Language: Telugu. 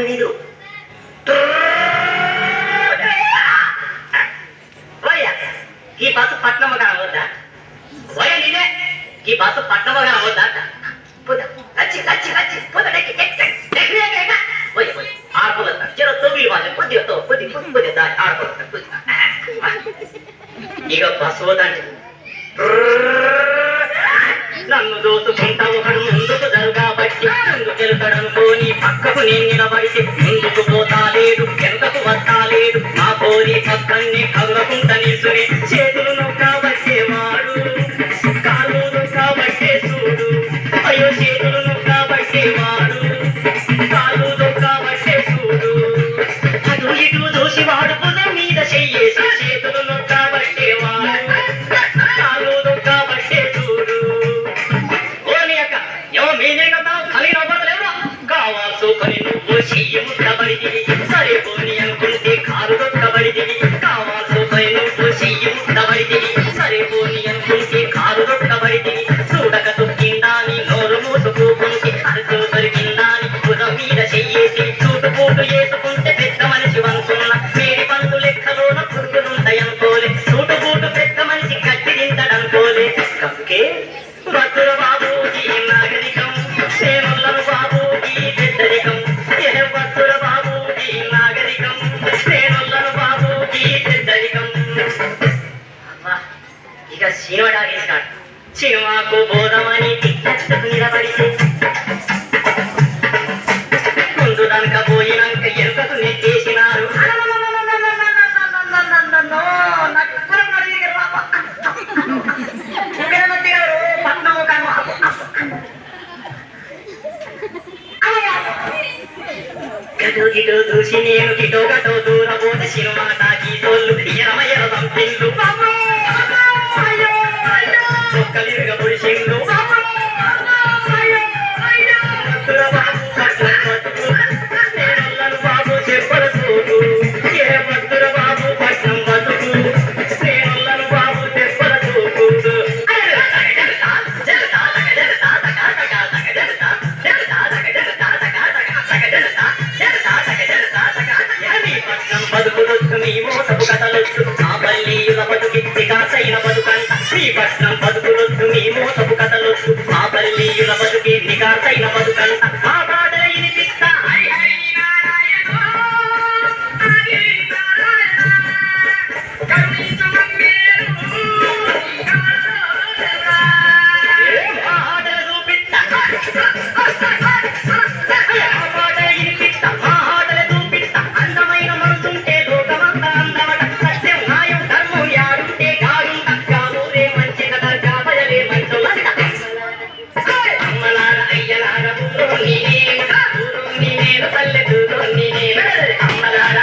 నీదు ఈ బస్సు పట్నమ్మ కనవద్దా వయ నేనే ఈ బస్సు పట్నమ్మ కనవద్దా ఆడుకోలేదు చెరో తొమ్మిది వాళ్ళు కొద్దిగా ఆడుకోలేదు ఇక బస్సు పోతాంటే నన్ను దోసుకుంటావు ముందుకు జరుగాబట్టి ముందుకెళ్తాడనుకోని పక్కకు నేను నిలబడితే ముందుకు పోతాలేడు వెనుకకు వస్తాలేడు నా కోరి పక్కన్ని కదులకుంటా నిల్చుని చేతులు నొక్కబట్టేవాడు కాళ్ళు నొక్కబట్టే చూడు అయ్యో చేతులు నొక్కబట్టేవాడు కాళ్ళు నొక్కబట్టే చూడు అటు ఇటు చూసి వాడు భుజం మీద చెయ్యేసి చేతులు నొక్కబట్టేవాడు కాళ్ళు నొక్కబట్టే చూడు కావాల్సుకొని నువ్వు చెయ్యి ముట్టబడిదివి సరే పోని అనుకుంటే కారు దొక్కబడిదివి కావాల్సుకొని నువ్వు చెయ్యి ముట్టబడిదివి సరే పోని అనుకుంటే కారు దొక్కబడిదివి చూడక తొక్కిందాని నోరు మూసుకుంటే అరకు దొరికిందాని భుజం మీద చెయ్యేసి చూటుపోటు వేసుకుంటే పెద్ద మనిషి వంతున్న వేడి పండు లెక్కలోన పురుగులుంటాయనుకోలే చూటుపోటు పెద్ద మనిషి గట్టి తింటాడనుకోలే కనుకే భద్ర బాబూజీ నాగరికం సేనులను బాబూజీ పెద్దరికం భద్ర బాబూజీ నాగరికం సేనులను బాబూజీ పెద్దరికం ఇక సినిమా డాగేసినాడు సినిమాకు బోధమని టిక్కు నిలబడితే ముందు దానిక పోయినాక ఎరుకకు నెట్టేసినారు గిటో చూసి నేను గిటో గటో దూరబోతే సినిమా టాకీ తోళ్ళు ఎరమయ్యర తంపిల్లు ఒక్కలిరుగా పొడిచిండు బాబు చెప్పల చూడు ఏ భద్ర బాబు పట్నం బతుకు శ్రేణులను బాబు చెప్పల చూడు బతుకులొచ్చు నీ మోసపు కథలొచ్చు ఆ పల్లీల బతుకిచ్చి కాసైన బతుకంట నీ పట్నం బతుకులొచ్చు నీ మోసపు కథలొచ్చు ఆ పల్లీల బతుకి నికాసైన బతుకంట ఆ పాట వినిపిస్తా అమ్మలారా